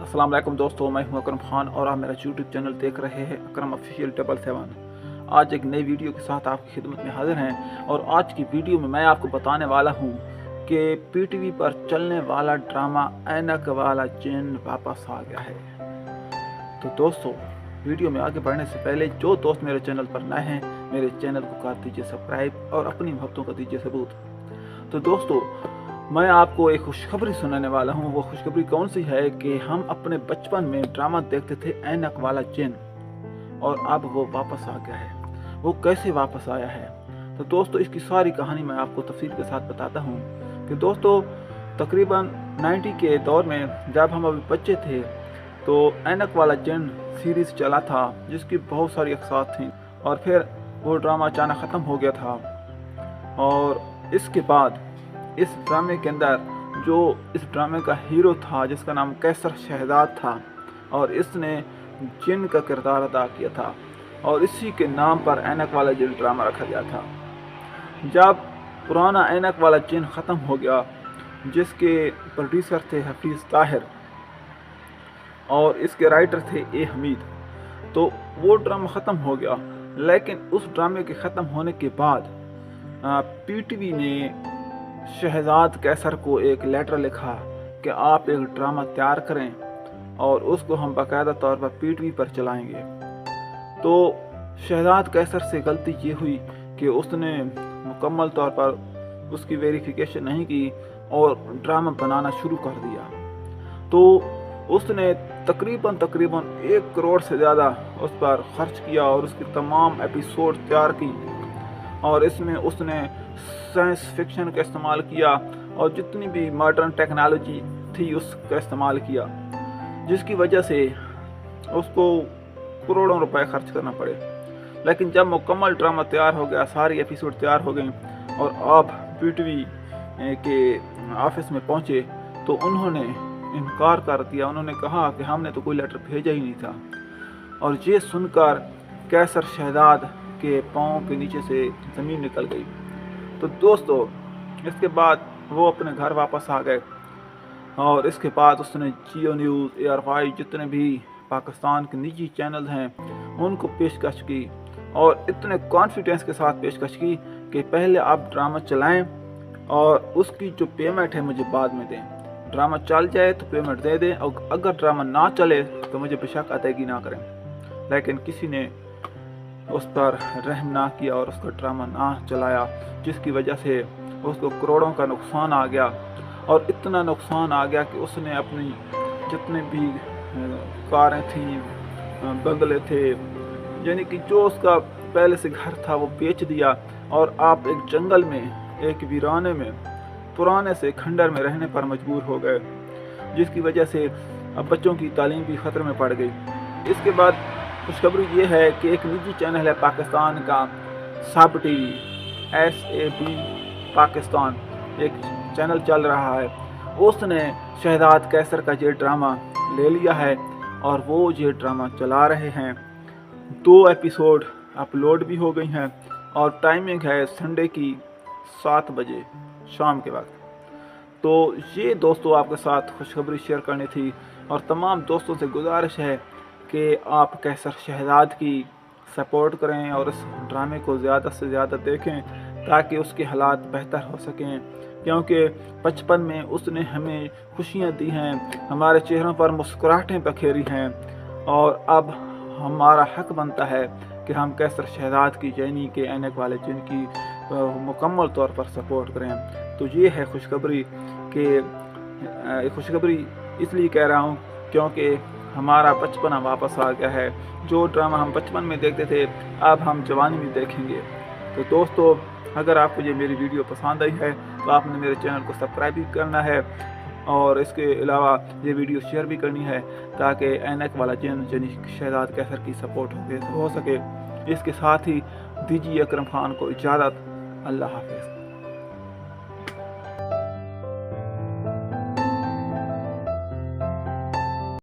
अस्सलाम वालेकुम दोस्तों, मैं हूं अकरम खान और आप मेरा यूट्यूब चैनल देख रहे हैं अकरम ऑफिशियल 777। आज एक नई वीडियो के साथ आपकी खिदमत में हाजिर हैं और आज की वीडियो में मैं आपको बताने वाला हूं कि पीटीवी पर चलने वाला ड्रामा ऐनक वाला जिन वापस आ गया है। तो दोस्तों, वीडियो में आगे बढ़ने से पहले जो दोस्त मेरे चैनल पर नए हैं, मेरे चैनल को कर दीजिए सब्सक्राइब और अपनी मोहब्बतों को दीजिए सबूत। तो दोस्तों, मैं आपको एक खुशखबरी सुनाने वाला हूँ। वो खुशखबरी कौन सी है कि हम अपने बचपन में ड्रामा देखते थे ऐनक वाला जिन, और अब वो वापस आ गया है। वो कैसे वापस आया है? तो दोस्तों, इसकी सारी कहानी मैं आपको तफसील के साथ बताता हूँ कि दोस्तों, तकरीबन 90 के दौर में जब हम अभी बच्चे थे तो ऐनक वाला जिन सीरीज़ चला था जिसकी बहुत सारी अक़सात थी, और फिर वो ड्रामा अचानक ख़त्म हो गया था। और इसके बाद इस ड्रामे के अंदर जो इस ड्रामे का हीरो था जिसका नाम कैसर शहजाद था, और इसने जिन का किरदार अदा किया था, और इसी के नाम पर ऐनक वाला जिन ड्रामा रखा गया था। जब पुराना ऐनक वाला जिन ख़त्म हो गया, जिसके प्रोड्यूसर थे हफीज़ ताहिर और इसके राइटर थे ए हमीद, तो वो ड्रामा ख़त्म हो गया। लेकिन उस ड्रामे के ख़त्म होने के बाद पीटीवी ने शहजाद कैसर को एक लेटर लिखा कि आप एक ड्रामा तैयार करें और उसको हम बाकायदा तौर पर पीटीवी पर चलाएंगे। तो शहजाद कैसर से गलती ये हुई कि उसने मुकम्मल तौर पर उसकी वेरिफिकेशन नहीं की और ड्रामा बनाना शुरू कर दिया। तो उसने तकरीबन 1 करोड़ से ज़्यादा उस पर ख़र्च किया और उसकी तमाम एपिसोड तैयार की, और इसमें उसने साइंस फिक्शन का इस्तेमाल किया और जितनी भी मॉडर्न टेक्नोलॉजी थी उसका इस्तेमाल किया, जिसकी वजह से उसको करोड़ों रुपए खर्च करना पड़े। लेकिन जब मुकम्मल ड्रामा तैयार हो गया, सारी एपिसोड तैयार हो गई और आप पीटीवी के ऑफिस में पहुंचे, तो उन्होंने इनकार कर दिया। उन्होंने कहा कि हमने तो कोई लेटर भेजा ही नहीं था। और ये सुनकर कैसर शहजाद के पाँव के नीचे से ज़मीन निकल गई। तो दोस्तों, इसके बाद वो अपने घर वापस आ गए और इसके बाद उसने जियो न्यूज़, AR5 जितने भी पाकिस्तान के निजी चैनल हैं उनको पेशकश की, और इतने कॉन्फिडेंस के साथ पेशकश की कि पहले आप ड्रामा चलाएं और उसकी जो पेमेंट है मुझे बाद में दें। ड्रामा चल जाए तो पेमेंट दे दें, और अगर ड्रामा ना चले तो मुझे बेशक अदायगी ना करें। लेकिन किसी ने उस पर रहम ना किया और उसका ड्रामा ना चलाया, जिसकी वजह से उसको करोड़ों का नुकसान आ गया। और इतना नुकसान आ गया कि उसने अपनी जितने भी कारें थीं, बंगले थे, यानी कि जो उसका पहले से घर था वो बेच दिया, और आप एक जंगल में, एक वीराने में, पुराने से खंडर में रहने पर मजबूर हो गए, जिसकी वजह से अब बच्चों की तालीम भी ख़तरे में पड़ गई। इसके बाद खुशखबरी ये है कि एक निजी चैनल है पाकिस्तान का, सब टीवी, SAB पाकिस्तान, एक चैनल चल रहा है, उसने शहजाद कैसर का ये ड्रामा ले लिया है और वो ये ड्रामा चला रहे हैं। 2 एपिसोड अपलोड भी हो गई हैं और टाइमिंग है संडे की 7 बजे शाम के वक्त। तो ये दोस्तों आपके साथ खुशखबरी शेयर करनी थी, और तमाम दोस्तों से गुजारिश है कि आप कैसर शहजाद की सपोर्ट करें और इस ड्रामे को ज़्यादा से ज़्यादा देखें ताकि उसके हालात बेहतर हो सकें, क्योंकि बचपन में उसने हमें खुशियाँ दी हैं, हमारे चेहरों पर मुस्कुराहटें बखेरी हैं, और अब हमारा हक बनता है कि हम कैसर शहजाद की, यानी कि ऐनक वाले जिन की मुकम्मल तौर पर सपोर्ट करें। तो ये है खुशखबरी कि खुशखबरी इसलिए कह रहा हूँ क्योंकि हमारा बचपना वापस आ गया है। जो ड्रामा हम बचपन में देखते थे अब हम जवानी में देखेंगे। तो दोस्तों, अगर आपको ये मेरी वीडियो पसंद आई है तो आपने मेरे चैनल को सब्सक्राइब भी करना है, और इसके अलावा ये वीडियो शेयर भी करनी है ताकि ऐनक वाला जिन, यानी शहजाद कैसर की सपोर्ट हो सके। इसके साथ ही दीजिए अकरम खान को इजाज़त। अल्लाह हाफ़िज़।